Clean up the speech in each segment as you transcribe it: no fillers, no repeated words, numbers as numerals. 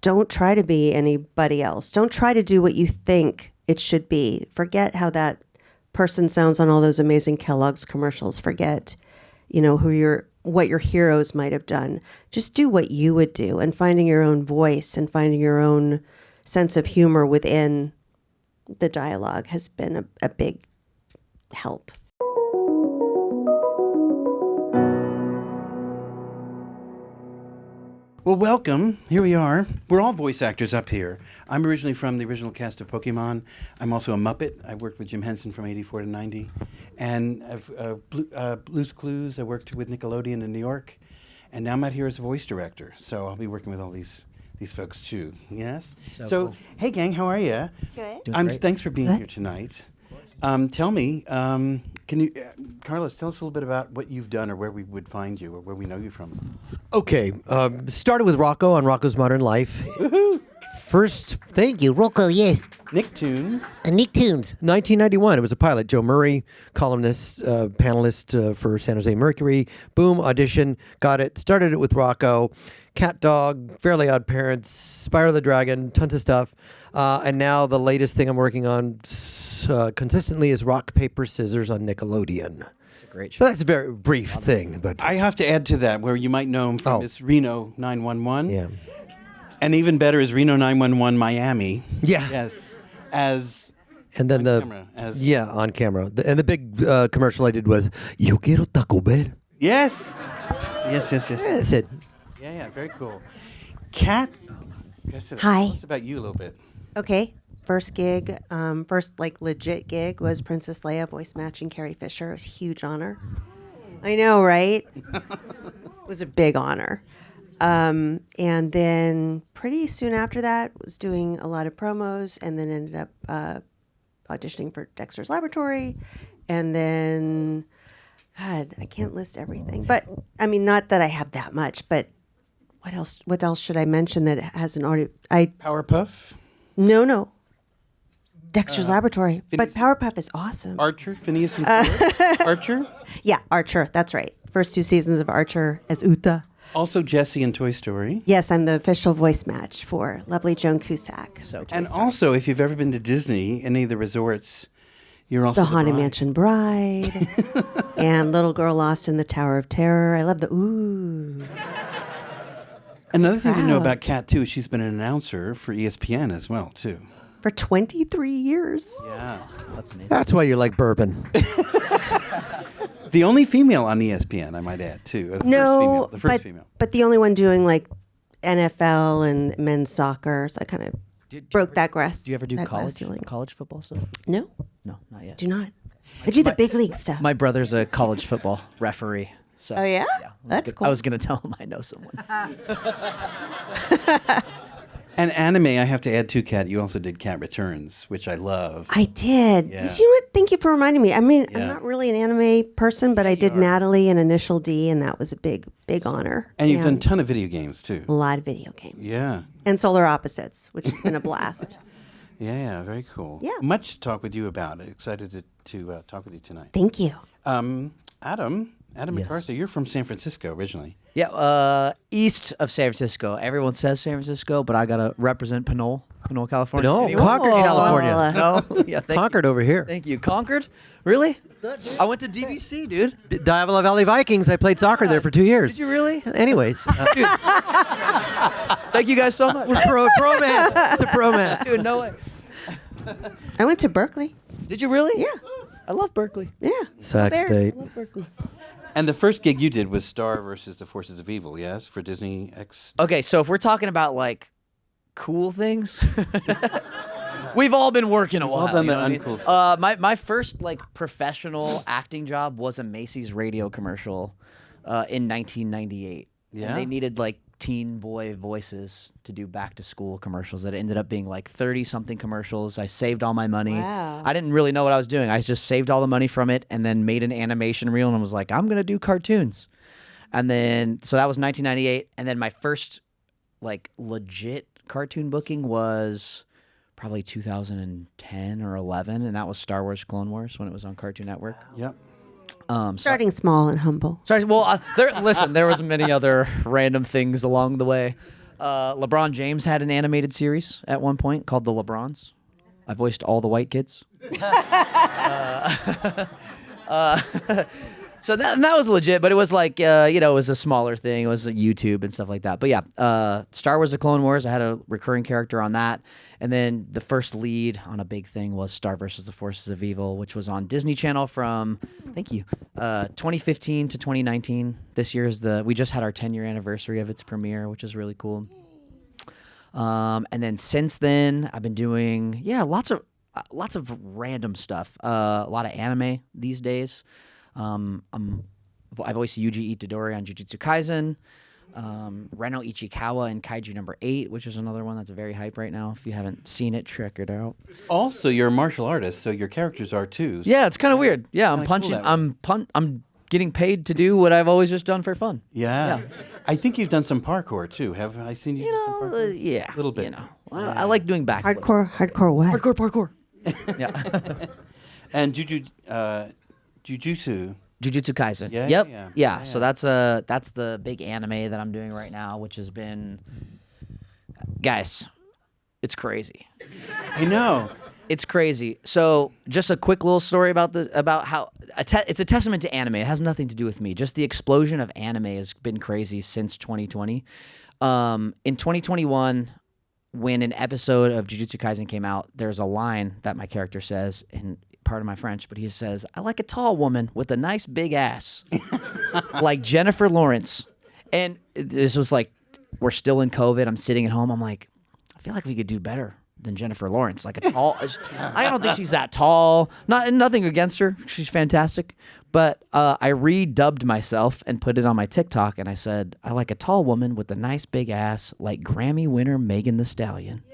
don't try to be anybody else. Don't try to do what you think it should be. Forget how that person sounds on all those amazing Kellogg's commercials. Forget, what your heroes might have done. Just do what you would do, and finding your own voice and finding your own sense of humor within the dialogue has been a big help. Well, welcome. Here we are. We're all voice actors up here. I'm originally from the original cast of Pokemon. I'm also a Muppet. I worked with Jim Henson from 84 to 90. And Blue's Clues, I worked with Nickelodeon in New York. And now I'm out here as a voice director. So I'll be working with all these folks too. Yes? So cool. Hey, gang, how are you? Good. Thanks for being here tonight. Tell me, can you, Carlos, tell us a little bit about what you've done or where we would find you or where we know you from. Okay, started with Rocko on Rocko's Modern Life. Woohoo! First, thank you, Rocko, yes. Nicktoons. Nicktoons. 1991, it was a pilot. Joe Murray, columnist, panelist for San Jose Mercury. Boom, audition, got it. Started it with Rocko. Cat Dog, Fairly Odd Parents, Spyro the Dragon, tons of stuff. And now the latest thing I'm working on consistently is Rock, Paper, Scissors on Nickelodeon. Great show. So that's a very brief thing. But I have to add to that where you might know him from is Reno 911. Yeah. And even better is Reno 911 Miami. Yeah. Yes. As and then on camera, on camera. And the big commercial I did was Yo quiero Taco Bell. Yes. Yes. That's it. Yeah, very cool. Kat, Hi. Tell us about you a little bit. Okay. First gig, legit gig was Princess Leia voice matching Carrie Fisher. It was a huge honor. I know, right? It was a big honor. And then pretty soon after that was doing a lot of promos and then ended up auditioning for Dexter's Laboratory. And then, God, I can't list everything. But, I mean, not that I have that much, but what else should I mention that has an audio? Powerpuff? No. Dexter's Laboratory. But Powerpuff is awesome. Archer? Phineas and Ferb? Archer? Yeah, Archer. That's right. First 2 seasons of Archer as Uta. Also Jessie in Toy Story. Yes, I'm the official voice match for lovely Joan Cusack. And also, if you've ever been to Disney, any of the resorts, you're also the Haunted Mansion Bride and Little Girl Lost in the Tower of Terror. I love the ooh. Another thing to know about Kat, too, is she's been an announcer for ESPN as well, too. For 23 years. Yeah. That's amazing. That's why you like bourbon. The only female on ESPN, I might add, too. The first female. But the only one doing like NFL and men's soccer. So I kind of broke that grass. Do you ever do college football stuff? No. No, not yet. Do not. I do the big league stuff. My brother's a college football referee. So, oh, yeah? That's cool. I was going to tell him I know someone. And anime, I have to add too, Kat, you also did Cat Returns, which I love. I did. Yeah. You know what? Thank you for reminding me. I mean, I'm not really an anime person, but I did Natalie and Initial D, and that was a big honor. And you've done a ton of video games, too. A lot of video games. Yeah. And Solar Opposites, which has been a blast. Yeah, very cool. Yeah. Much to talk with you about. Excited to talk with you tonight. Thank you. Adam McArthur, you're from San Francisco originally. Yeah, east of San Francisco. Everyone says San Francisco, but I got to represent Pinole, California. No, Anyone? Concord, California. No? Yeah, Concord over here. Thank you. Concord? Really? I went to DVC, dude. Diavolo Valley Vikings. I played soccer there for 2 years. Did you really? Anyways. Dude. Thank you guys so much. We're pro-mance. It's a pro-mance. Dude, no way. I went to Berkeley. Did you really? Yeah. I love Berkeley. Yeah. Sac State. I love Berkeley. And the first gig you did was Star versus the Forces of Evil, yes, for Disney X. Okay, so if we're talking about like cool things, we've all been working a while. All done the uncool stuff. My first like professional acting job was a Macy's radio commercial in 1998. Yeah. And they needed like teen boy voices to do back to school commercials that ended up being like 30 something commercials. I saved all my money. Wow. I didn't really know what I was doing. I just saved all the money from it and then made an animation reel and was like, I'm going to do cartoons. And then, so that was 1998. And then my first like legit cartoon booking was probably 2010 or 11. And that was Star Wars Clone Wars when it was on Cartoon Network. Yep. Starting small and humble. Sorry, well, there was many other random things along the way. LeBron James had an animated series at one point called The LeBrons. I voiced all the white kids. So that was legit, but it was like, it was a smaller thing. It was a YouTube and stuff like that. But yeah, Star Wars: The Clone Wars, I had a recurring character on that. And then the first lead on a big thing was Star vs. the Forces of Evil, which was on Disney Channel from, 2015 to 2019. This year we just had our 10-year anniversary of its premiere, which is really cool. And then since then, I've been doing, lots of random stuff. A lot of anime these days. I voiced Yuji Itadori on Jujutsu Kaisen, Reno Ichikawa in Kaiju number 8, which is another one that's very hype right now. If you haven't seen it, check it out. Also, you're a martial artist, so your characters are too. Yeah, it's kind of weird. Yeah, I'm Kinda punching. cool I'm getting paid to do what I've always just done for fun. Yeah. I think you've done some parkour too. Have I seen you do some parkour? Yeah, a little bit. I like doing backflips. Hardcore what? Parkour. Yeah. And Jujutsu. Jujutsu Kaisen. Yeah, Yep. yeah. Yeah. So that's the big anime that I'm doing right now, which has been, guys, it's crazy. I know. It's crazy. So just a quick little story about how it's a testament to anime. It has nothing to do with me. Just the explosion of anime has been crazy since 2020. In 2021, when an episode of Jujutsu Kaisen came out, there's a line that my character says, and part of my French, but he says, "I like a tall woman with a nice big ass," like Jennifer Lawrence. And this was like, we're still in COVID. I'm sitting at home. I'm like, I feel like we could do better than Jennifer Lawrence. Like a tall, I don't think she's that tall. Nothing against her. She's fantastic. But I redubbed myself and put it on my TikTok, and I said, "I like a tall woman with a nice big ass, like Grammy winner Megan Thee Stallion."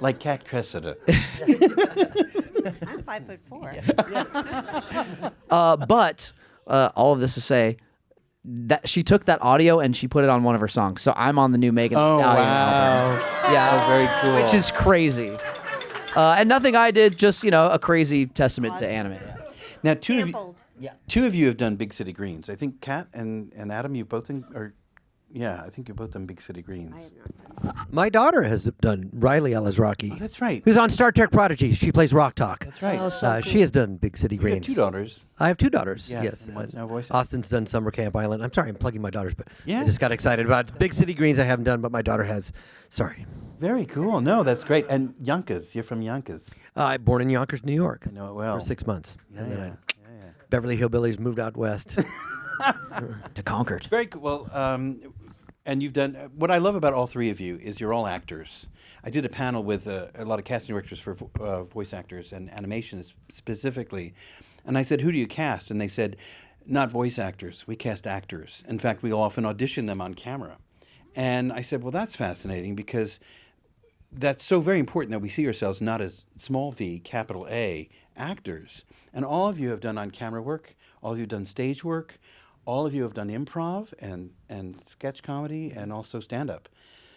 Like Cat Cressida. I'm 5'4". But all of this to say that she took that audio and she put it on one of her songs. So I'm on the new Megan Thee Stallion album. Yeah, Oh, very cool. which is crazy. And nothing I did, just a crazy testament to anime. Now, Sampled. two of you have done Big City Greens. I think Kat and Adam, you both I think you've both done Big City Greens. My daughter has done Riley Alazraqui. Oh, that's right. Who's on Star Trek Prodigy. She plays Rock Talk. That's right. She has done Big City You have Greens. 2 daughters. I have 2 daughters. Yes, Yes. and one's now voicing. Austin's done Summer Camp Island. I'm sorry, I'm plugging my daughters, but Yeah. I just got excited about Big City Greens. I haven't done, but my daughter has. Sorry. Very cool. No, that's great. And Yonkers, you're from Yonkers. Born in Yonkers, New York. I know it well. For 6 months. And then Yeah, I yeah. Beverly Hillbillies moved out west. To Concord. Very cool. Well, and you've done what I love about all 3 of you is you're all actors. I did a panel with a lot of casting directors for voice actors and animation specifically, and I said, "Who do you cast?" And they said, "Not voice actors. We cast actors. In fact, we often audition them on camera." And I said, "Well, that's fascinating because that's so very important that we see ourselves not as small V, capital A, actors. And all of you have done on-camera work. All of you have done stage work. All of you have done improv and sketch comedy and also stand-up.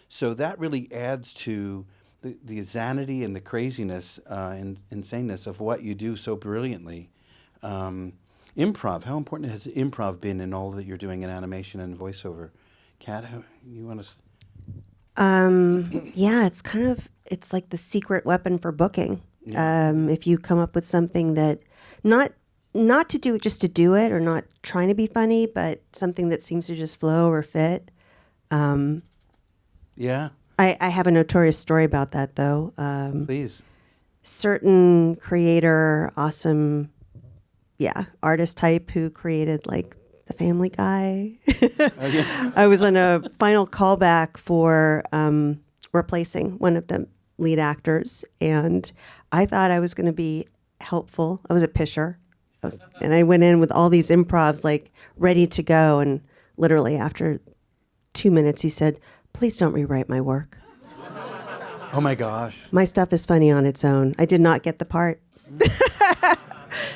So that really adds to the zanity and the craziness and insaneness of what you do so brilliantly. Improv, how important has improv been in all that you're doing in animation and voiceover? Kat, you want to... Yeah, it's like the secret weapon for booking. If you come up with something that not to do it just to do it, or not trying to be funny, but something that seems to just flow or fit. Yeah, I have a notorious story about that, though. please. Certain creator, awesome, artist type who created like The Family Guy. I was on a final callback for replacing one of the lead actors, and I thought I was going to be helpful. I was a pisher. And I went in with all these improvs like ready to go, and literally after 2 minutes he said, "Please don't rewrite my work. Oh my gosh. My stuff is funny on its own." I did not get the part.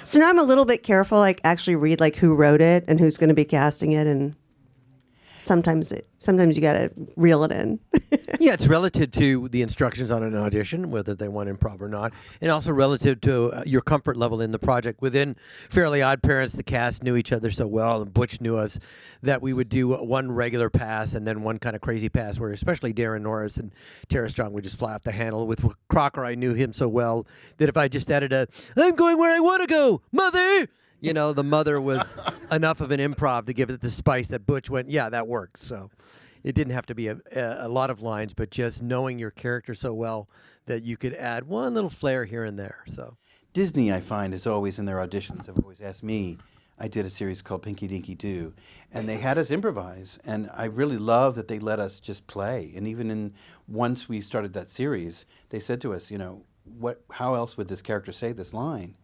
So now I'm a little bit careful, like actually read like who wrote it and who's going to be casting it, and sometimes you got to reel it in. Yeah, it's relative to the instructions on an audition, whether they want improv or not, and also relative to your comfort level in the project. Within Fairly Odd Parents, the cast knew each other so well, and Butch knew us, that we would do one regular pass and then one kind of crazy pass, where especially Darren Norris and Tara Strong would just fly off the handle. With Crocker, I knew him so well that if I just added I'm going where I want to go, mother! You know, the mother was enough of an improv to give it the spice that Butch went, yeah, that works. So it didn't have to be a lot of lines, but just knowing your character so well that you could add one little flair here and there. So Disney, I find, is always in their auditions, have always asked me. I did a series called Pinky Dinky Doo, and they had us improvise, and I really love that they let us just play. And even once we started that series, they said to us, how else would this character say this line?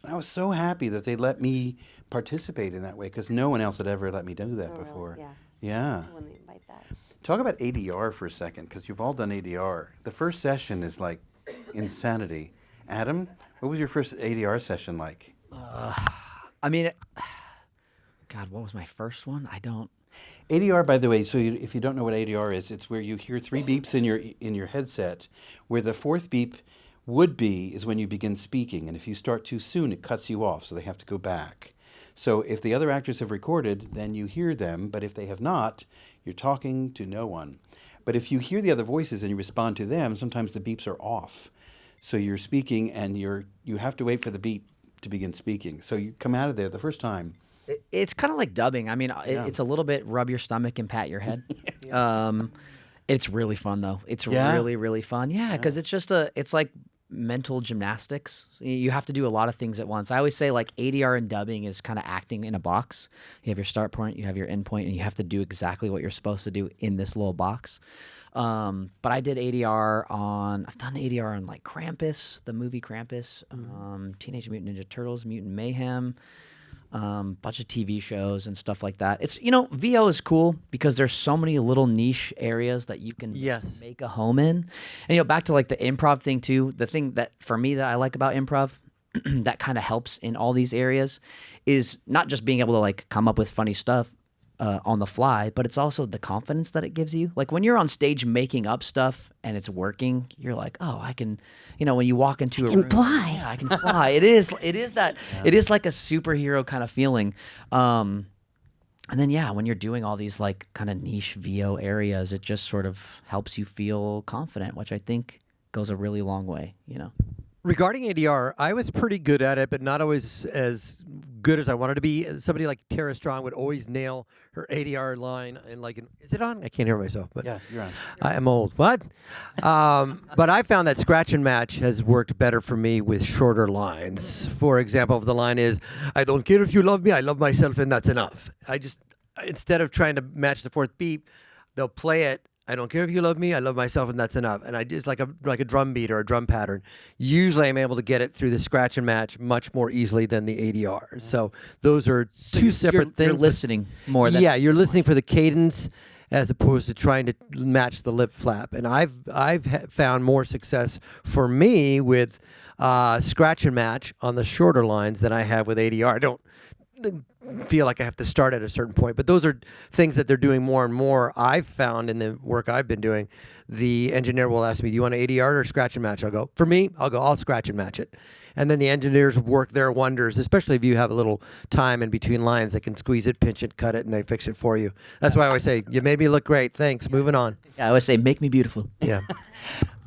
And I was so happy that they let me participate in that way, because no one else had ever let me do that before. Really? Yeah. When they invite that. Talk about ADR for a second, because you've all done ADR. The first session is like insanity. Adam, what was your first ADR session like? I mean, God, what was my first one? I don't. ADR, by the way, so if you don't know what ADR is, it's where you hear 3 beeps in your headset, where the 4th beep would be is when you begin speaking, and if you start too soon, it cuts you off, so they have to go back. So if the other actors have recorded, then you hear them, but if they have not, you're talking to no one. But if you hear the other voices and you respond to them, sometimes the beeps are off. So you're speaking, and you have to wait for the beep to begin speaking. So you come out of there the first time. It's kind of like dubbing. I mean, it's a little bit rub your stomach and pat your head. It's really fun, though. It's really, really fun. Yeah, because it's like mental gymnastics. You have to do a lot of things at once. I always say, like, ADR and dubbing is kind of acting in a box. You have your start point, you have your end point, and you have to do exactly what you're supposed to do in this little box. But I did I've done ADR on like Krampus, the movie Krampus, Teenage Mutant Ninja Turtles, Mutant Mayhem, bunch of TV shows and stuff like that. It's, VO is cool because there's so many little niche areas that you can make a home in. And, back to like the improv thing too, the thing that for me that I like about improv that kind of helps in all these areas is not just being able to like come up with funny stuff on the fly, but it's also the confidence that it gives you. Like when you're on stage making up stuff and it's working, you're like, oh, I can, when you walk into a room, fly. Yeah, I can fly. It is that, it is like a superhero kind of feeling. And then, when you're doing all these like kind of niche VO areas, it just sort of helps you feel confident, which I think goes a really long way, regarding ADR, I was pretty good at it, but not always as good as I wanted to be. Somebody like Tara Strong would always nail her ADR line, and is it on? I can't hear myself. But Yeah, you're on. I am old. What? But I found that scratch and match has worked better for me with shorter lines. For example, if the line is, "I don't care if you love me, I love myself, and that's enough." Instead of trying to match the 4th beep, they'll play it. I don't care if you love me, I love myself, and that's enough. And I just like a drum beat or a drum pattern. Usually I'm able to get it through the scratch and match much more easily than the ADR. So those are two separate things. You're listening more than... Yeah, you're listening for the cadence as opposed to trying to match the lip flap. And I've found more success for me with scratch and match on the shorter lines than I have with ADR. I don't feel like I have to start at a certain point, but those are things that they're doing more and more. I've found in the work I've been doing, the engineer will ask me, do you want an ADR or scratch and match? I'll scratch and match it. And then the engineers work their wonders, especially if you have a little time in between lines. They can squeeze it, pinch it, cut it, and they fix it for you. That's why I always say, you made me look great. Thanks. Moving on. Yeah, I always say, make me beautiful. Yeah.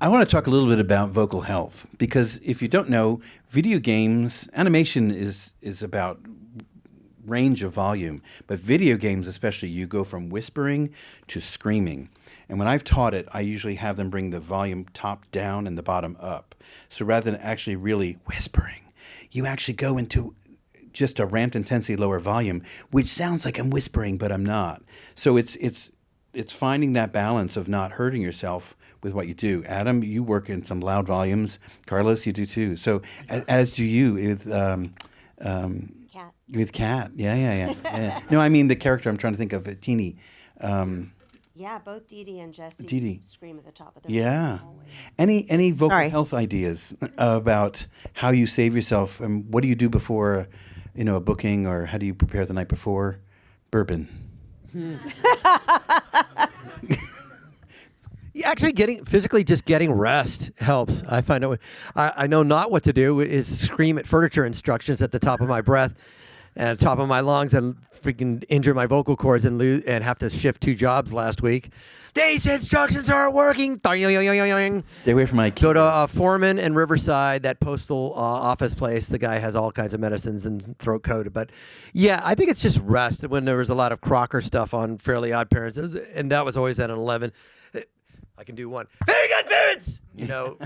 I want to talk a little bit about vocal health, because if you don't know, video games, animation is about range of volume, but video games especially, you go from whispering to screaming. And when I've taught it, I usually have them bring the volume top down and the bottom up. So rather than actually really whispering, you actually go into just a ramped intensity, lower volume, which sounds like I'm whispering, but I'm not. So it's finding that balance of not hurting yourself with what you do. Adam, you work in some loud volumes. Carlos, you do too. So as do you with Cat. With Cat. Yeah. No, I mean the character I'm trying to think of, Teeny. Yeah, both Dee Dee and Jesse Dee Dee. scream at the top of their Yeah. always. Any vocal Sorry. health ideas about how you save yourself? And what do you do before, a booking, or how do you prepare the night before? Bourbon. Yeah, actually, just getting rest helps. I find out I know not what to do is scream at furniture instructions at the top of my breath and top of my lungs and freaking injure my vocal cords and have to shift 2 jobs last week. These instructions aren't working. Stay away from my Go to Foreman and Riverside, that postal office place. The guy has all kinds of medicines and throat coat. But yeah, I think it's just rest. When there was a lot of Crocker stuff on Fairly Odd Parents, and that was always at an 11. I can do one. Very good parents. You know,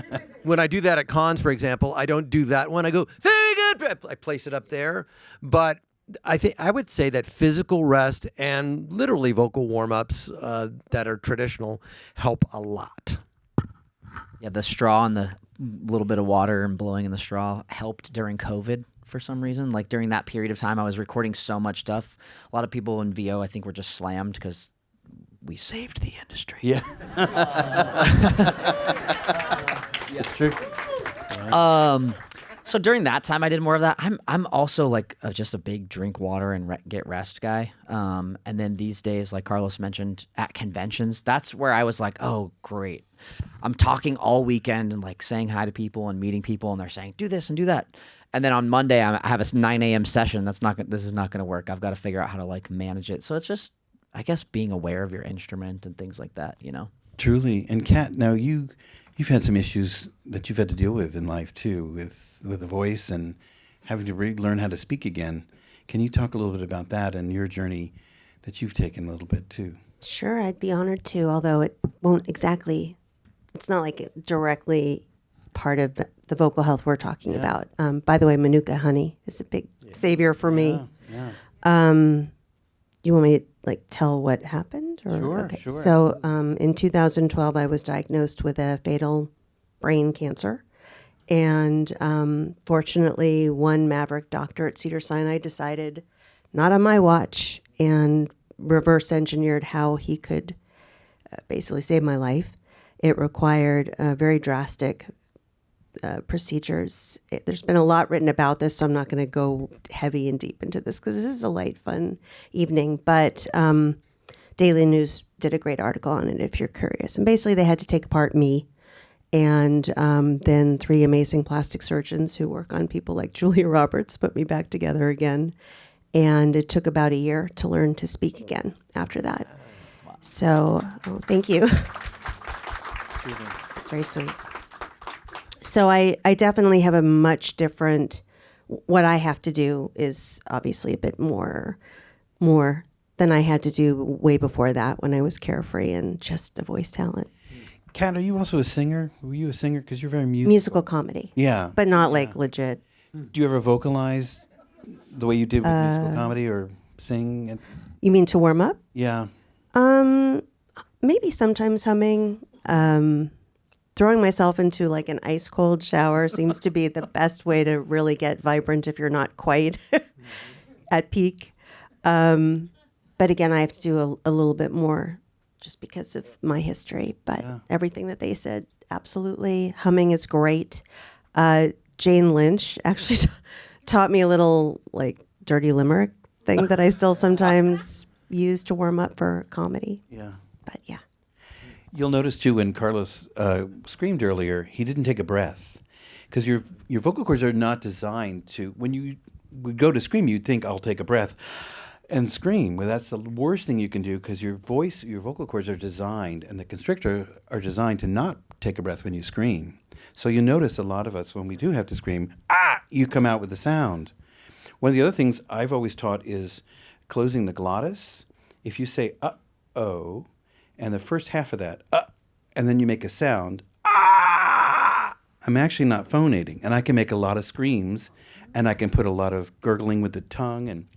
when I do that at cons, for example, I don't do that one. I go very good. I place it up there, but I would say that physical rest and literally vocal warm-ups that are traditional help a lot. Yeah, the straw and the little bit of water and blowing in the straw helped during COVID for some reason. Like during that period of time, I was recording so much stuff. A lot of people in VO, I think, were just slammed because we saved the industry. Yeah. It's true. So during that time, I did more of that. I'm also like just a big drink water and get rest guy. And then these days, like Carlos mentioned, at conventions, that's where I was like, oh, great. I'm talking all weekend and like saying hi to people and meeting people, and they're saying, do this and do that. And then on Monday, I have a 9 a.m. session. This is not going to work. I've got to figure out how to like manage it. So it's just, I guess, being aware of your instrument and things like that, you know? Truly. And Kat, now you've had some issues that you've had to deal with in life too, with the voice and having to learn how to speak again. Can you talk a little bit about that and your journey that you've taken a little bit too? Sure, I'd be honored to, although it won't exactly, it's not like it directly part of the vocal health we're talking about. By the way, Manuka honey is a big savior for me. Yeah. You want me to like tell what happened? Or? Sure, okay. sure. So in 2012, I was diagnosed with a fatal brain cancer. And fortunately, one maverick doctor at Cedars-Sinai decided, not on my watch, and reverse engineered how he could basically save my life. It required very drastic procedures. There's been a lot written about this, so I'm not going to go heavy and deep into this because this is a light, fun evening. But Daily News did a great article on it if you're curious. And basically they had to take apart me and then 3 amazing plastic surgeons who work on people like Julia Roberts put me back together again. And it took about a year to learn to speak again after that. So thank you. It's very sweet. So I definitely have a much different, what I have to do is obviously a bit more than I had to do way before that when I was carefree and just a voice talent. Kat, are you also a singer? Were you a singer? Because you're very Musical comedy. Yeah. But not like legit. Do you ever vocalize the way you did with musical comedy or sing? You mean to warm up? Yeah. Maybe sometimes humming. Throwing myself into like an ice cold shower seems to be the best way to really get vibrant if you're not quite at peak. But again, I have to do a little bit more just because of my history. But everything that they said, absolutely. Humming is great. Jane Lynch actually taught me a little like dirty limerick thing that I still sometimes use to warm up for comedy. Yeah. But yeah. You'll notice too when Carlos screamed earlier, he didn't take a breath because your vocal cords are not designed to. When you would go to scream, you'd think I'll take a breath and scream. Well, that's the worst thing you can do because your vocal cords are designed, and the constrictor are designed to not take a breath when you scream. So you notice a lot of us when we do have to scream, you come out with the sound. One of the other things I've always taught is closing the glottis. If you say uh-oh, and the first half of that, and then you make a sound, I'm actually not phonating, and I can make a lot of screams, and I can put a lot of gurgling with the tongue, and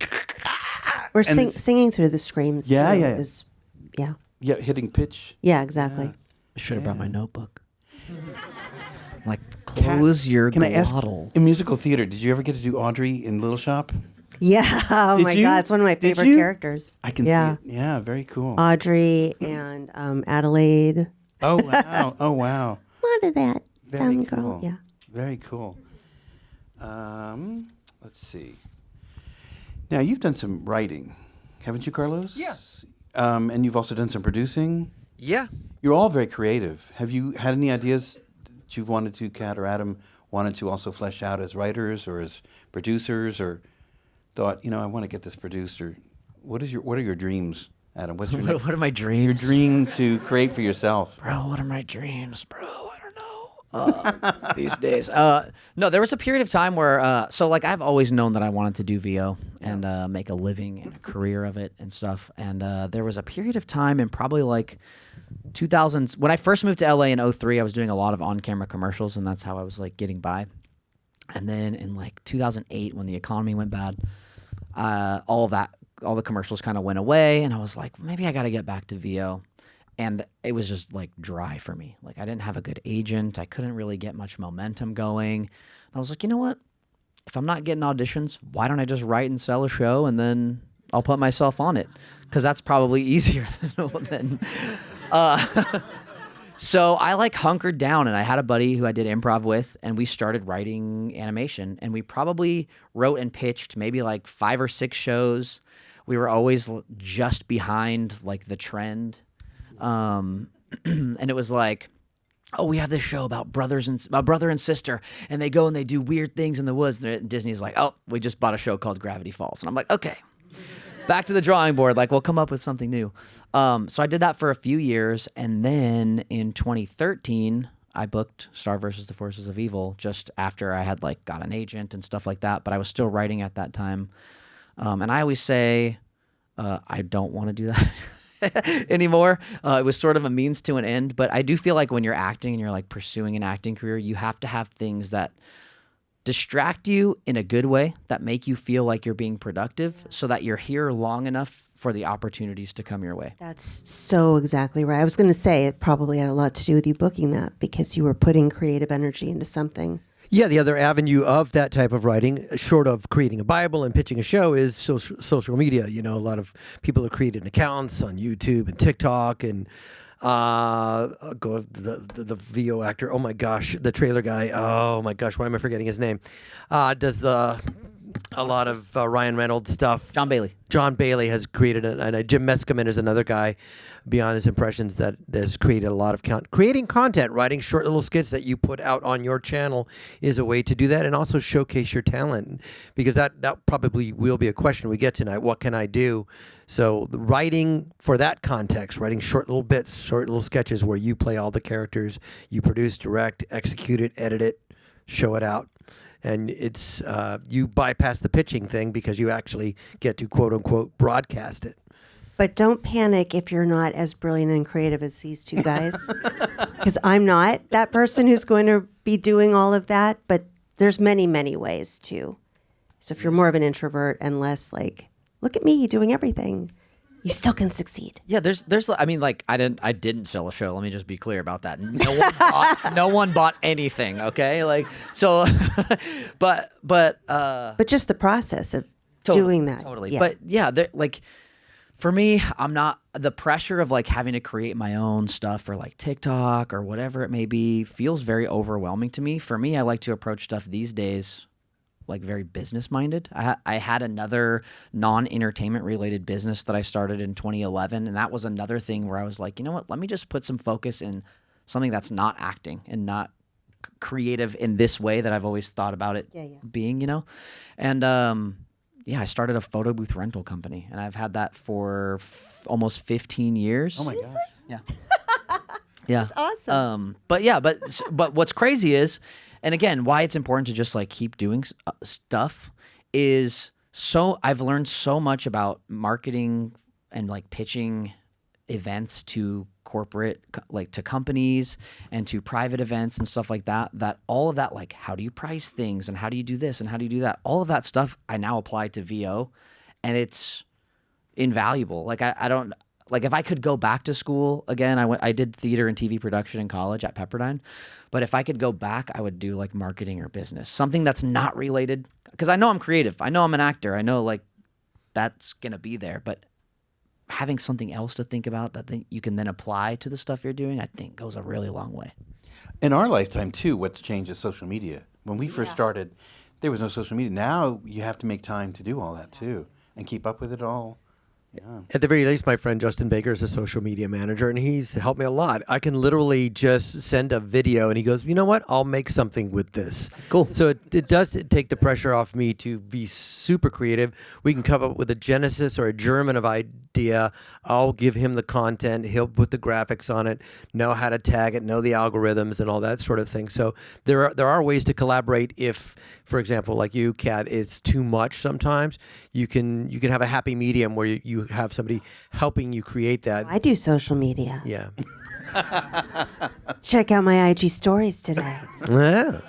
Or singing through the screams. Yeah, too, yeah. Is, yeah. Yeah, hitting pitch. Yeah, exactly. I should have brought my notebook. Like, close your Can I ask, glottal. in musical theater, did you ever get to do Audrey in Little Shop? Yeah. Oh Did my you? God, it's one of my Did favorite you? characters. I can see it. Yeah, very cool. Audrey and Adelaide. Oh, wow. Oh, wow. A lot of that. Very Dumb cool. girl. Yeah. Very cool. Let's see. Now, you've done some writing, haven't you, Carlos? Yeah. And you've also done some producing. Yeah. You're all very creative. Have you had any ideas that you've wanted to, Kat or Adam, wanted to also flesh out as writers or as producers, or thought, I want to get this produced? Or what are your dreams, Adam? What's your What are my dreams? dream to create for yourself? Bro, what are my dreams, bro? I don't know. These days. No, there was a period of time where, so like I've always known that I wanted to do VO and make a living and a career of it and stuff. And there was a period of time in probably like 2000s, when I first moved to LA in 2003, I was doing a lot of on-camera commercials, and that's how I was like getting by. And then in like 2008, when the economy went bad, all the commercials kind of went away, and I was like, maybe I got to get back to VO. And it was just like dry for me. Like I didn't have a good agent. I couldn't really get much momentum going. And I was like, you know what? If I'm not getting auditions, why don't I just write and sell a show, and then I'll put myself on it? Because that's probably easier than So I like hunkered down, and I had a buddy who I did improv with, and we started writing animation, and we probably wrote and pitched maybe like 5 or 6 shows. We were always just behind like the trend. And it was like, oh, we have this show about brother and sister, and they go and they do weird things in the woods. And Disney's like, oh, we just bought a show called Gravity Falls. And I'm like, okay, back to the drawing board. Like, we'll come up with something new. So I did that for a few years. And then in 2013, I booked Star versus the Forces of Evil just after I had like got an agent and stuff like that. But I was still writing at that time. And I always say, I don't want to do that anymore. It was sort of a means to an end, but I do feel like when you're acting and you're like pursuing an acting career, you have to have things that distract you in a good way, that make you feel like you're being productive, so that you're here long enough for the opportunities to come your way. That's so exactly right. I was going to say it probably had a lot to do with you booking that, because you were putting creative energy into something. Yeah, the other avenue of that type of writing, short of creating a Bible and pitching a show, is social media. A lot of people have created accounts on YouTube and TikTok, and the VO actor. Oh my gosh, the trailer guy. Oh my gosh, why am I forgetting his name? Does a lot of Ryan Reynolds stuff. John Bailey. John Bailey has created it, and Jim Meskimen is another guy beyond his impressions that has created a lot of creating content. Writing short little skits that you put out on your channel is a way to do that, and also showcase your talent, because that probably will be a question we get tonight. What can I do? So the writing for that context, writing short little bits, short little sketches where you play all the characters, you produce, direct, execute it, edit it, show it out. And it's you bypass the pitching thing because you actually get to quote unquote broadcast it. But don't panic if you're not as brilliant and creative as these two guys, because I'm not that person who's going to be doing all of that. But there's many, many ways too. So if you're more of an introvert and less like, look at me doing everything, you still can succeed. Yeah, there's. I mean, like I didn't sell a show. Let me just be clear about that. No one bought anything. Okay, like so, but just the process of totally, doing that. Totally. Yeah. But yeah, like for me, I'm not the pressure of like having to create my own stuff for like TikTok or whatever it may be feels very overwhelming to me. For me, I like to approach stuff these days like very business minded. I had another non-entertainment related business that I started in 2011, and that was another thing where I was like, you know what, let me just put some focus in something that's not acting and not creative in this way that I've always thought about it being, And I started a photo booth rental company, and I've had that for almost 15 years. Oh my gosh. Yeah. Yeah. That's awesome. But what's crazy is, and again, why it's important to just like keep doing stuff is I've learned so much about marketing and like pitching events to corporate, like to companies and to private events and stuff like that, that all of that, like how do you price things and how do you do this and how do you do that? All of that stuff I now apply to VO, and it's invaluable. Like I don't, like if I could go back to school again, I did theater and TV production in college at Pepperdine, but if I could go back, I would do like marketing or business, something that's not related, because I know I'm creative. I know I'm an actor. I know like that's going to be there, but having something else to think about that you can then apply to the stuff you're doing, I think goes a really long way. In our lifetime too, what's changed is social media. When we first started, there was no social media. Now you have to make time to do all that too and keep up with it all. At the very least, my friend Justin Baker is a social media manager, and he's helped me a lot. I can literally just send a video, and he goes, "You know what? I'll make something with this." Cool. So it does take the pressure off me to be super creative. We can come up with a genesis or a germ of idea. I'll give him the content. He'll put the graphics on it, know how to tag it, know the algorithms, and all that sort of thing. So there are ways to collaborate. If, for example, like you, Kat, it's too much sometimes. You can have a happy medium where you have somebody helping you create that. I do social media. Yeah. Check out my IG stories today. Yeah.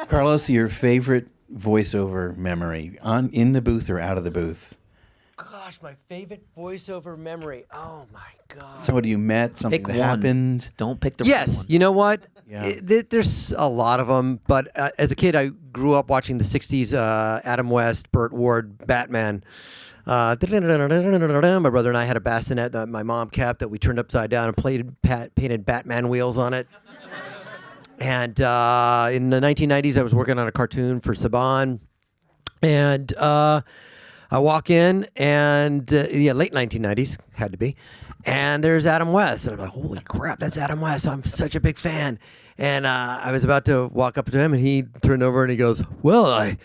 Carlos, your favorite voiceover memory in the booth or out of the booth? Gosh, my favorite voiceover memory. Oh my God. Somebody you met, something Pick that one. happened. Don't pick the wrong Yes, one. you know what? Yeah. There's a lot of them, but as a kid, I grew up watching the '60s Adam West, Burt Ward, Batman. My brother and I had a bassinet that my mom kept that we turned upside down and painted Batman wheels on it. And in the 1990s, I was working on a cartoon for Saban, and I walk in, and late 1990s had to be, and there's Adam West, and I'm like, holy crap, that's Adam West! I'm such a big fan. And I was about to walk up to him, and he turned over and he goes, "Well, I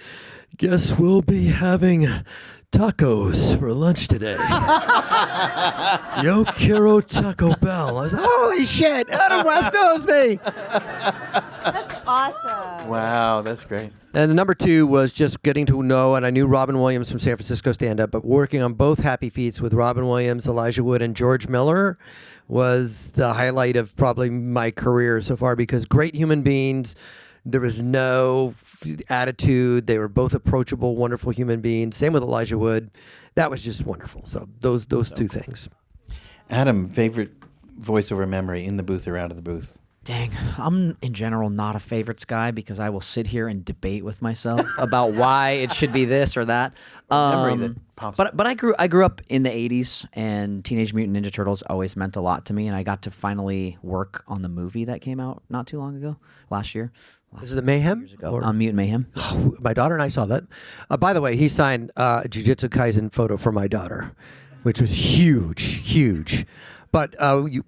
guess we'll be having tacos for lunch today." Yo quiero Taco Bell. I was like, holy shit, Adam West knows me. That's awesome. Wow, that's great. And the number two was just getting to know, and I knew Robin Williams from San Francisco stand-up, but working on both Happy Feets with Robin Williams, Elijah Wood, and George Miller was the highlight of probably my career so far, because great human beings. There was no attitude. They were both approachable, wonderful human beings. Same with Elijah Wood. That was just wonderful. So those two things. Adam, favorite voiceover memory in the booth or out of the booth? Dang, I'm in general not a favorites guy because I will sit here and debate with myself about why it should be this or that. Memory that pops up. But I grew up in the 80s, and Teenage Mutant Ninja Turtles always meant a lot to me, and I got to finally work on the movie that came out not too long ago, last year. Is it the Mayhem? On Mutant Mayhem. My daughter and I saw that. By the way, he signed a Jujutsu Kaisen photo for my daughter, which was huge. But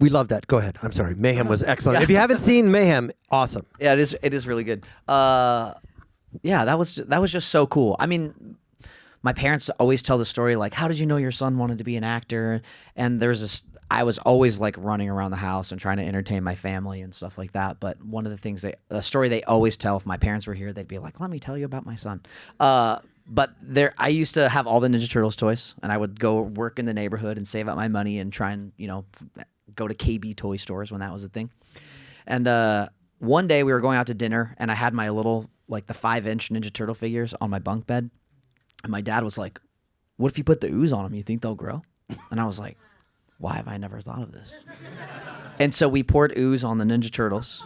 we love that. Go ahead. I'm sorry. Mayhem was excellent. Yeah. If you haven't seen Mayhem, awesome. Yeah, it is really good. Yeah, that was just so cool. I mean, my parents always tell the story like, how did you know your son wanted to be an actor? And I was always like running around the house and trying to entertain my family and stuff like that. But one of the things a story they always tell, if my parents were here, they'd be like, let me tell you about my son. But I used to have all the Ninja Turtles toys, and I would go work in the neighborhood and save up my money and try and, go to KB toy stores when that was a thing. And one day we were going out to dinner, and I had my little, like the 5-inch Ninja Turtle figures on my bunk bed. And my dad was like, what if you put the ooze on them? You think they'll grow? And I was like, why have I never thought of this? And so we poured ooze on the Ninja Turtles,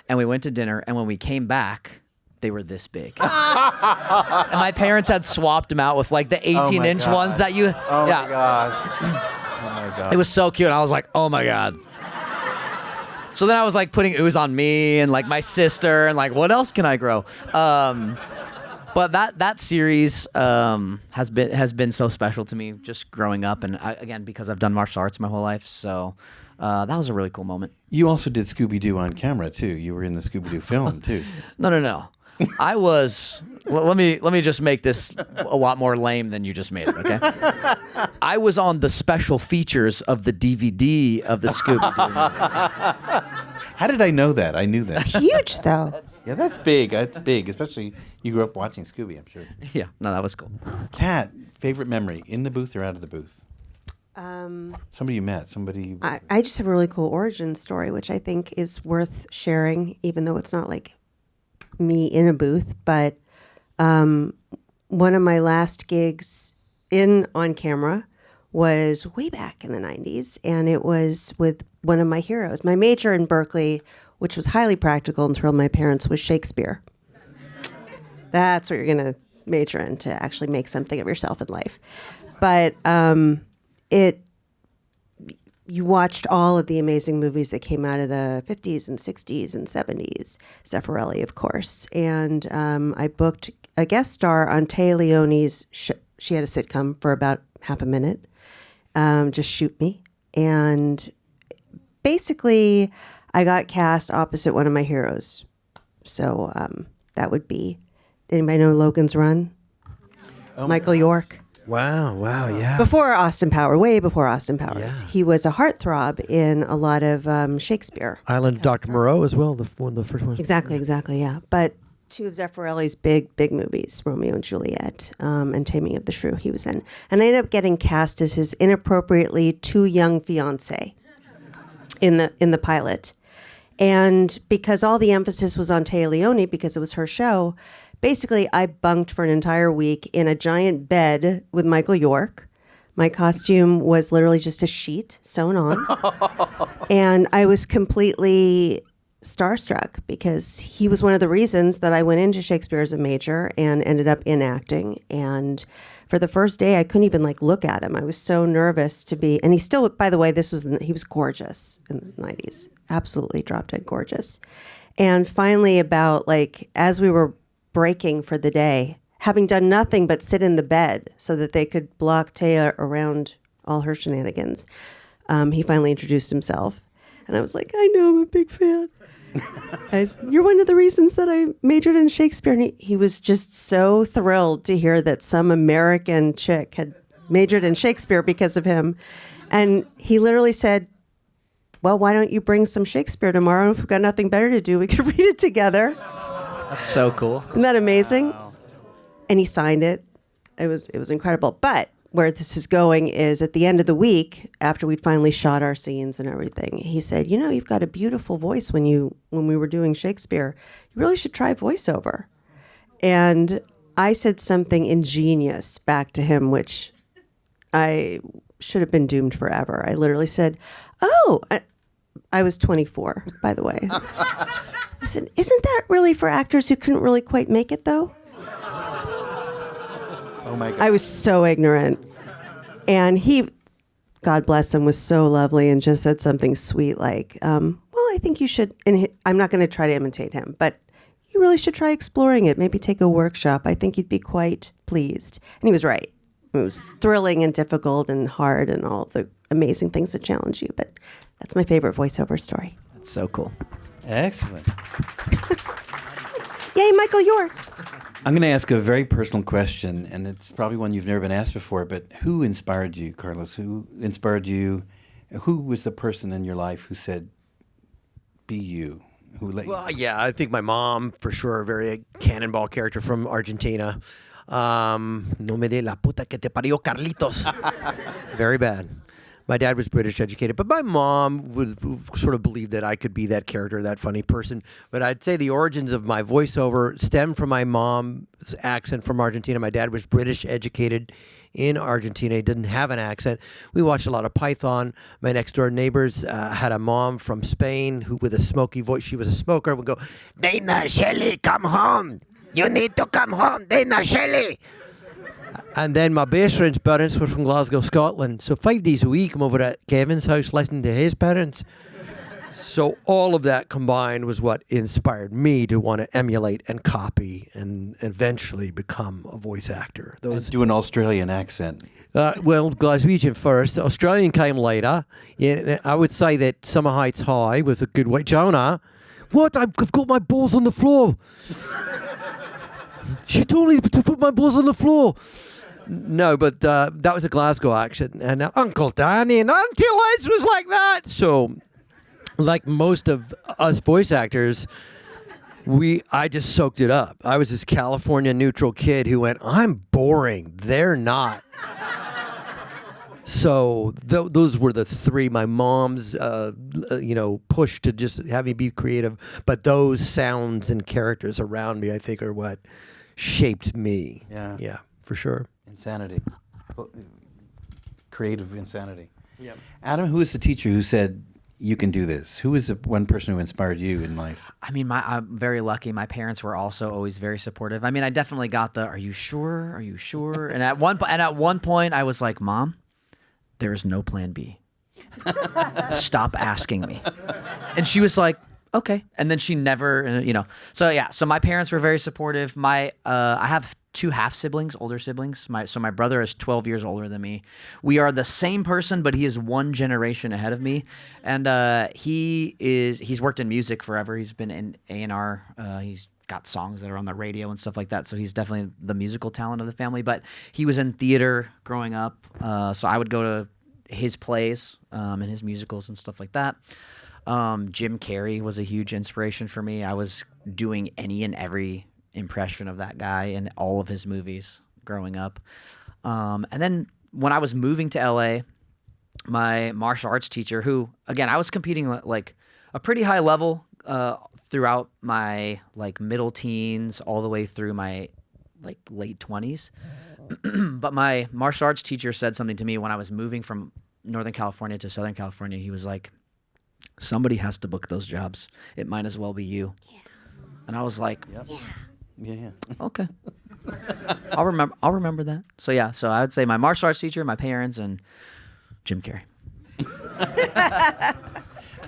and we went to dinner, and when we came back, they were this big. And my parents had swapped them out with like the 18-inch ones that you... Oh, yeah. my God. Oh, my God. It was so cute. And I was like, oh, my God. So then I was like putting ooze on me and like my sister and like, what else can I grow? But that series has been so special to me just growing up. And again, because I've done martial arts my whole life. So that was a really cool moment. You also did Scooby-Doo on camera, too. You were in the Scooby-Doo film, too. No. I was... Let me just make this a lot more lame than you just made it, okay? I was on the special features of the DVD of the Scooby-Doo movie. How did I know that? I knew that. It's huge, though. Yeah, that's big. That's big, especially you grew up watching Scooby, I'm sure. Yeah, no, that was cool. Kat, favorite memory, in the booth or out of the booth? Somebody you met, somebody... I just have a really cool origin story, which I think is worth sharing, even though it's not like me in a booth. But one of my last gigs on camera was way back in the 90s, and it was with one of my heroes. My major in Berkeley, which was highly practical and thrilled my parents, was Shakespeare. That's what you're going to major in, to actually make something of yourself in life. But you watched all of the amazing movies that came out of the 50s and 60s and 70s, Zeffirelli, of course. And I booked a guest star on Taya Leone's she had a sitcom for about half a minute. Just shoot me. And basically, I got cast opposite one of my heroes. So that would be, anybody know Logan's Run? Michael York. Wow, yeah. Before Austin Powers, way before Austin Powers. Yeah. He was a heartthrob in a lot of Shakespeare. Island of Dr. Moreau as well, the first one. Exactly, yeah. But two of Zeffirelli's big movies, Romeo and Juliet and Taming of the Shrew, he was in. And I ended up getting cast as his inappropriately too young fiance in the pilot. And because all the emphasis was on Téa Leoni, because it was her show, basically I bunked for an entire week in a giant bed with Michael York. My costume was literally just a sheet sewn on. And I was completely starstruck because he was one of the reasons that I went into Shakespeare as a major and ended up in acting. And for the first day, I couldn't even look at him. I was so nervous to be, and he still, by the way, he was gorgeous in the 90s, absolutely drop dead gorgeous. And finally, about as we were breaking for the day, having done nothing but sit in the bed so that they could block Téa around all her shenanigans, he finally introduced himself. And I was like, I know, I'm a big fan. You're one of the reasons that I majored in Shakespeare. And he was just so thrilled to hear that some American chick had majored in Shakespeare because of him. And he literally said, well, why don't you bring some Shakespeare tomorrow? If we've got nothing better to do, we could read it together. That's so cool. Isn't that amazing? Wow. And he signed it. It was incredible. But where this is going is at the end of the week, after we'd finally shot our scenes and everything, he said, you've got a beautiful voice when we were doing Shakespeare. You really should try voiceover. And I said something ingenious back to him, which I should have been doomed forever. I literally said, I was 24, by the way. I said, isn't that really for actors who couldn't really quite make it, though? Oh, my God. I was so ignorant. And he, God bless him, was so lovely and just said something sweet like, well, I think you should, and I'm not going to try to imitate him, but you really should try exploring it. Maybe take a workshop. I think you'd be quite pleased. And he was right. It was thrilling and difficult and hard and all the amazing things that challenge you. But that's my favorite voiceover story. That's so cool. Excellent. Yay, Michael York. I'm going to ask a very personal question, and it's probably one you've never been asked before, but who inspired you, Carlos? Who inspired you? Who was the person in your life who said, be you? Well, yeah, I think my mom, for sure, a very cannonball character from Argentina. No me de la puta que te parió, Carlitos. Very bad. My dad was British educated, but my mom was sort of believed that I could be that character, that funny person. But I'd say the origins of my voiceover stem from my mom's accent from Argentina. My dad was British educated in Argentina. He didn't have an accent. We watched a lot of Python. My next door neighbors had a mom from Spain who, with a smoky voice, she was a smoker, would go, Dana Shelley, come home. You need to come home, Dana Shelley. And then my best friend's parents were from Glasgow, Scotland. So 5 days a week, I'm over at Kevin's house listening to his parents. So all of that combined was what inspired me to want to emulate and copy and eventually become a voice actor. And do an Australian accent. Well, Glaswegian first. Australian came later. Yeah, I would say that Summer Heights High was a good way. Jonah, what? I've got my balls on the floor. She told me to put my balls on the floor. No, but that was a Glasgow accent. And Uncle Danny and Auntie Liz was like that. So, like most of us voice actors, I just soaked it up. I was this California neutral kid who went, I'm boring. They're not. So those were the three. My mom's, push to just have me be creative. But those sounds and characters around me, I think, are what shaped me. Yeah, for sure. Insanity. Creative insanity. Yep. Adam, who is the teacher who said, you can do this? Who is the one person who inspired you in life? I mean, I'm very lucky. My parents were also always very supportive. I mean, I definitely got the, are you sure? Are you sure? And at one point I was like, Mom, there is no plan B. Stop asking me. And she was like, okay. And then she never, So my parents were very supportive. I have two half siblings, older siblings. My brother is 12 years older than me. We are the same person, but he is one generation ahead of me. And he's worked in music forever. He's been in A&R. He's got songs that are on the radio and stuff like that. So he's definitely the musical talent of the family. But he was in theater growing up. So I would go to his plays and his musicals and stuff like that. Jim Carrey was a huge inspiration for me. I was doing any and every impression of that guy in all of his movies growing up. And then when I was moving to LA, my martial arts teacher, who, again, I was competing like a pretty high level throughout my like middle teens all the way through my like late 20s. But my martial arts teacher said something to me when I was moving from Northern California to Southern California. He was like, somebody has to book those jobs. It might as well be you. Yeah. And I was like, Yeah. okay. I'll remember that. So yeah, so I would say my martial arts teacher, my parents, and Jim Carrey.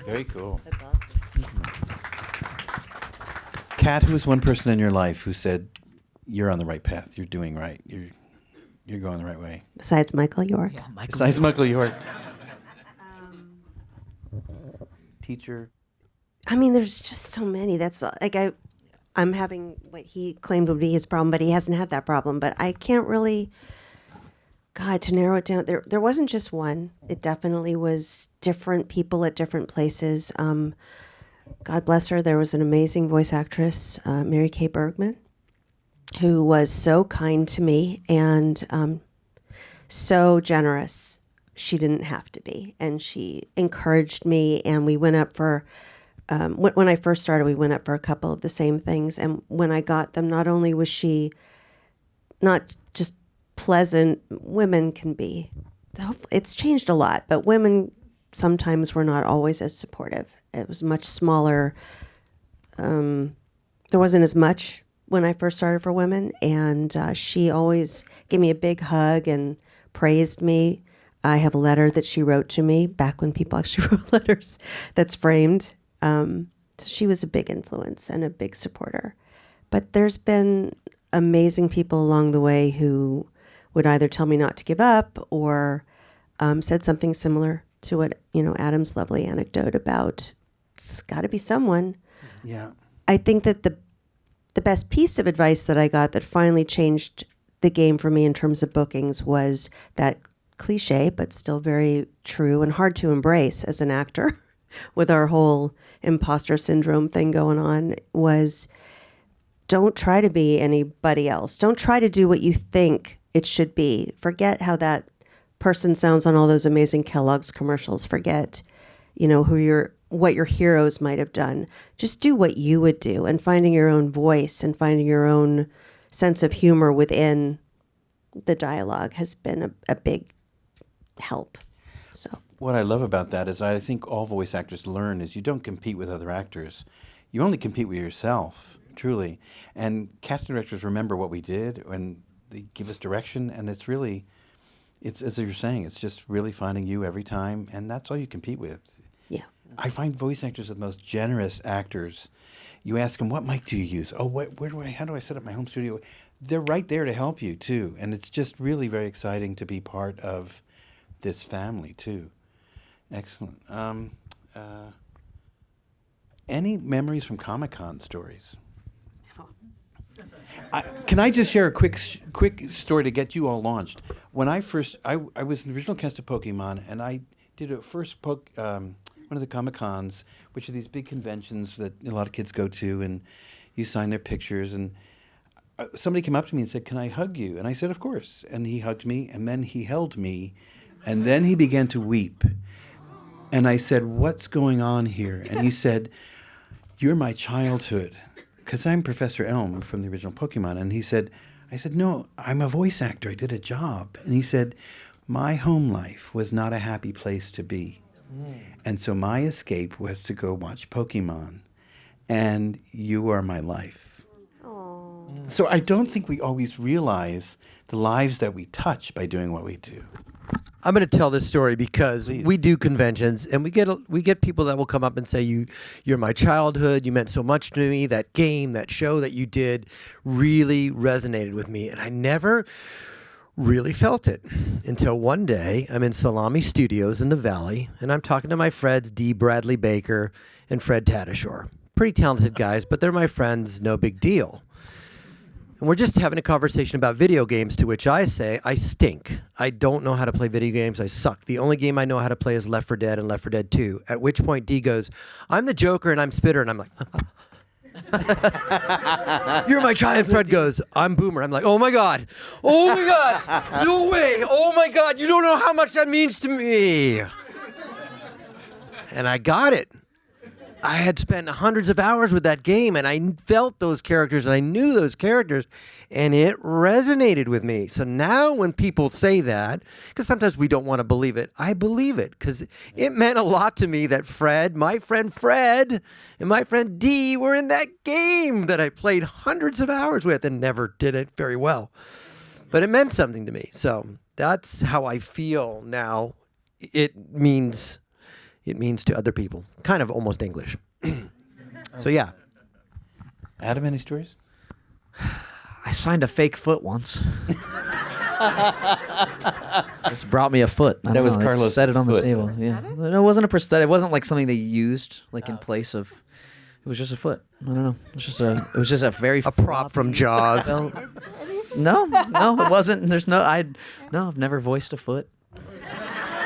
Very cool. That's awesome. Kat, who was one person in your life who said, you're on the right path, you're doing right, you're going the right way? Besides Michael York. Yeah, Michael. Besides Michael York. Teacher. I mean, there's just so many. That's like I'm having what he claimed would be his problem, but he hasn't had that problem. But I can't really, God, to narrow it down. There wasn't just one. It definitely was different people at different places. God bless her. There was an amazing voice actress, Mary Kay Bergman, who was so kind to me and so generous. She didn't have to be, and she encouraged me. And we went up for. When I first started, we went up for a couple of the same things. And when I got them, not only was she not just pleasant, women can be. It's changed a lot, but women sometimes were not always as supportive. It was much smaller. There wasn't as much when I first started for women. And she always gave me a big hug and praised me. I have a letter that she wrote to me back when people actually wrote letters that's framed. She was a big influence and a big supporter. But there's been amazing people along the way who would either tell me not to give up or said something similar to what, Adam's lovely anecdote about it's got to be someone. Yeah. I think that the best piece of advice that I got that finally changed the game for me in terms of bookings was that cliche, but still very true and hard to embrace as an actor with our whole imposter syndrome thing going on, was don't try to be anybody else. Don't try to do what you think it should be. Forget how that person sounds on all those amazing Kellogg's commercials. Forget, what your heroes might have done. Just do what you would do, and finding your own voice and finding your own sense of humor within the dialogue has been a big help. So What I love about that is I think all voice actors learn is you don't compete with other actors. You only compete with yourself, truly. And casting directors remember what we did and they give us direction, and it's really, it's as you're saying, it's just really finding you every time, and that's all you compete with. yeah. I find voice actors are the most generous actors. You ask them, what mic do you use? Oh, how do I set up my home studio? They're right there to help you, too. And it's just really very exciting to be part of this family, too. Excellent. Any memories from Comic-Con stories? Can I just share a quick story to get you all launched? When I was in the original cast of Pokemon, and I did a first one of the Comic-Cons, which are these big conventions that a lot of kids go to, and you sign their pictures. And somebody came up to me and said, "Can I hug you?" And I said, "Of course." And he hugged me, and then he held me, and then he began to weep. And I said, "What's going on here?" And he said, "You're my childhood." Because I'm Professor Elm from the original Pokemon. And I said, "No, I'm a voice actor. I did a job." And he said, "My home life was not a happy place to be. And so my escape was to go watch Pokemon. And you are my life." Aww. So I don't think we always realize the lives that we touch by doing what we do. I'm going to tell this story because we do conventions and we get people that will come up and say you're my childhood. You meant so much to me. That game, that show that you did really resonated with me. And I never really felt it until one day I'm in Salami Studios in the Valley and I'm talking to my friends D. Bradley Baker and Fred Tatasciore. Pretty talented guys, but they're my friends, no big deal. And we're just having a conversation about video games, to which I say, I stink. I don't know how to play video games. I suck. The only game I know how to play is Left 4 Dead and Left 4 Dead 2. At which point D goes, I'm the Joker and I'm Spitter. And I'm like, you're my child. And Fred goes, I'm Boomer. I'm like, oh my God. Oh my God. No way. Oh my God. You don't know how much that means to me. And I got it. I had spent hundreds of hours with that game, and I felt those characters, and I knew those characters, and it resonated with me. So now when people say that, because sometimes we don't want to believe it, I believe it, because it meant a lot to me that Fred, my friend Fred, and my friend D were in that game that I played hundreds of hours with and never did it very well. But it meant something to me. So that's how I feel now. It means to other people. Kind of almost English. So yeah. Adam, any stories? I signed a fake foot once. Just brought me a foot. I That don't was know, they Carlos' set it on the foot. table. Yeah, no, it wasn't a prosthetic. It wasn't like something they used like in place of. It was just a foot. I don't know. It was just a very A prop from Jaws. No, it wasn't. I've never voiced a foot.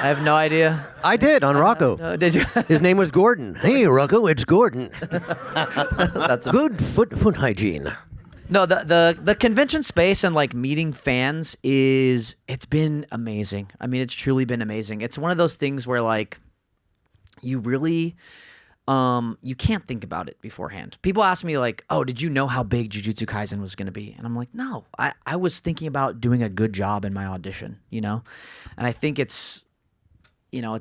I have no idea. I did on Rocko. No, did you? His name was Gordon. Hey, Rocko, it's Gordon. That's a Good foot hygiene. No, the convention space and like meeting fans it's been amazing. I mean, it's truly been amazing. It's one of those things where like you really you can't think about it beforehand. People ask me like, "Oh, did you know how big Jujutsu Kaisen was going to be?" And I'm like, "No, I was thinking about doing a good job in my audition, you know?" And I think it's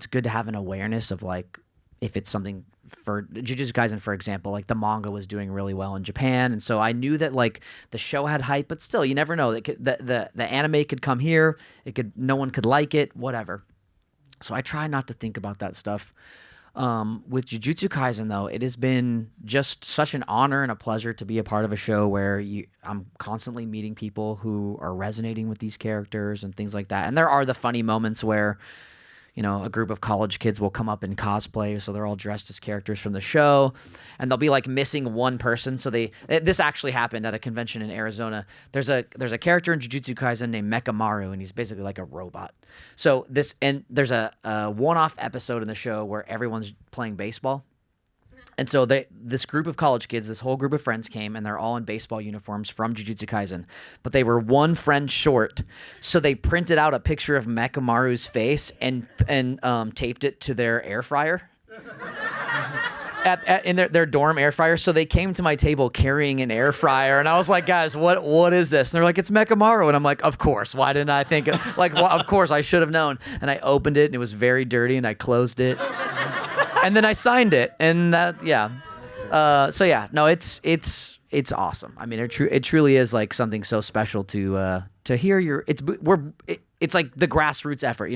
good to have an awareness of like if it's something for Jujutsu Kaisen, for example, like the manga was doing really well in Japan, and so I knew that like the show had hype, but still, you never know. The anime could come here, no one could like it, whatever. So I try not to think about that stuff. With Jujutsu Kaisen, though, it has been just such an honor and a pleasure to be a part of a show where I'm constantly meeting people who are resonating with these characters and things like that. And there are the funny moments where a group of college kids will come up in cosplay, so they're all dressed as characters from the show, and they'll be like missing one person. So this actually happened at a convention in Arizona. There's a character in Jujutsu Kaisen named Mekamaru, and he's basically like a robot. So there's a one-off episode in the show where everyone's playing baseball. And so this group of college kids, this whole group of friends came, and they're all in baseball uniforms from Jujutsu Kaisen. But they were one friend short, so they printed out a picture of Mekamaru's face and taped it to their air fryer. In their dorm air fryer. So they came to my table carrying an air fryer, and I was like, "Guys, what is this?" And they're like, "It's Mekamaru." And I'm like, "Of course. Why didn't I think it? Like, of course I should have known." And I opened it, and it was very dirty, and I closed it. And then I signed it, and so yeah, no, it's awesome. I mean, it truly is like something so special to hear it's like the grassroots effort.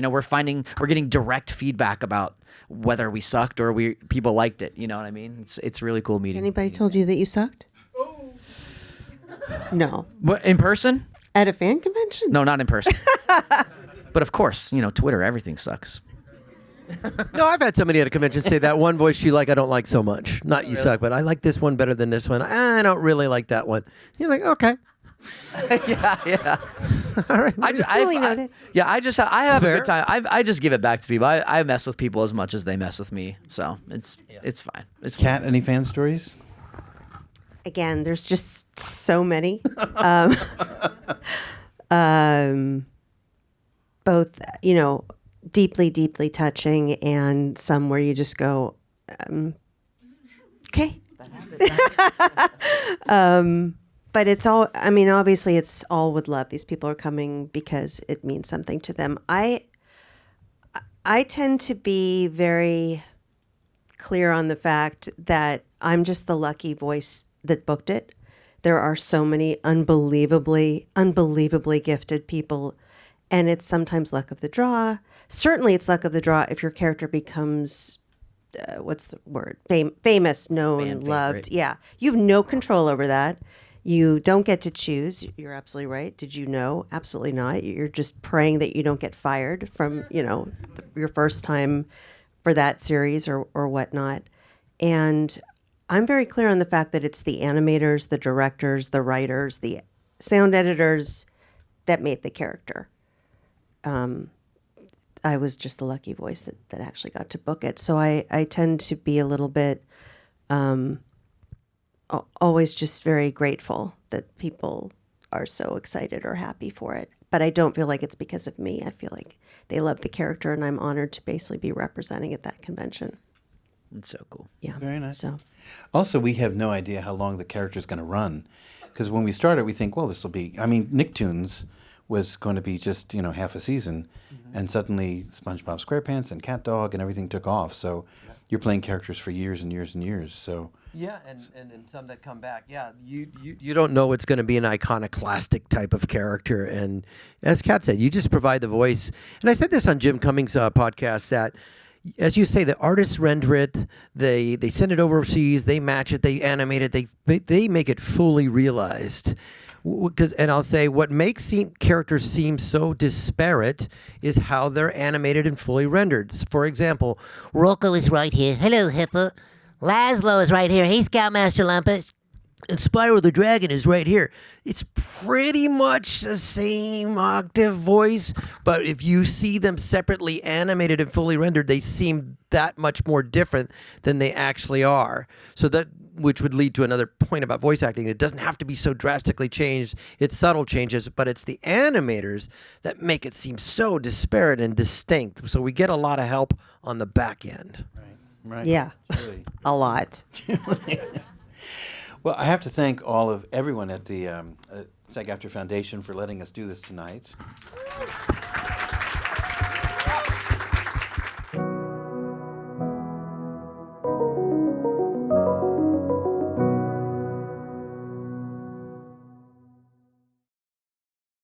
We're getting direct feedback about whether we sucked or people liked it. You know what I mean? It's really cool meeting. Anybody told you that you sucked? No. What, in person? At a fan convention? No, not in person. But of course, Twitter, everything sucks. No, I've had somebody at a convention say that one voice you like, I don't like so much. Not you suck, but I like this one better than this one. I don't really like that one. You're like, okay. yeah. All right. Duly noted. I have Fair. a good time. I just give it back to people. I mess with people as much as they mess with me. So it's fine. It's fine. Kat, any fan stories? Again, there's just so many. Both, deeply, deeply touching, and some where you just go, okay. But it's all, obviously it's all with love. These people are coming because it means something to them. I tend to be very clear on the fact that I'm just the lucky voice that booked it. There are so many unbelievably gifted people, and it's sometimes luck of the draw. certainly it's luck of the draw if your character becomes what's the word? Famous, known, Fan loved. favorite. Yeah. You have no control over that. You don't get to choose. You're absolutely right. Did you know? Absolutely not. You're just praying that you don't get fired from, your first time for that series or whatnot. And I'm very clear on the fact that it's the animators, the directors, the writers, the sound editors that made the character. I was just the lucky voice that actually got to book it. So I tend to be a little bit always just very grateful that people are so excited or happy for it. But I don't feel like it's because of me. I feel like they love the character, and I'm honored to basically be representing at that convention. It's so cool. Yeah. Very nice. So Also, we have no idea how long the character's going to run. Because when we started, we think, well, this will be... I mean, Nicktoons was going to be just, half a season. And suddenly SpongeBob SquarePants and Cat Dog and everything took off. So you're playing characters for years and years and years. So... Yeah, and some that come back. Yeah, you don't know it's going to be an iconoclastic type of character. And as Kat said, you just provide the voice. And I said this on Jim Cummings' podcast that, as you say, the artists render it, they send it overseas, they match it, they animate it, they make it fully realized. And I'll say what makes characters seem so disparate is how they're animated and fully rendered. For example, Rocko is right here. Hello, Heifer. Laszlo is right here. Hey, Scoutmaster Lumpus. and Spyro the Dragon is right here. It's pretty much the same octave voice, but if you see them separately animated and fully rendered, they seem that much more different than they actually are. So that, which would lead to another point about voice acting. It doesn't have to be so drastically changed. It's subtle changes, but it's the animators that make it seem so disparate and distinct. So we get a lot of help on the back end. Right. Yeah, Really. a lot. Well, I have to thank everyone at the SAG-AFTRA Foundation for letting us do this tonight.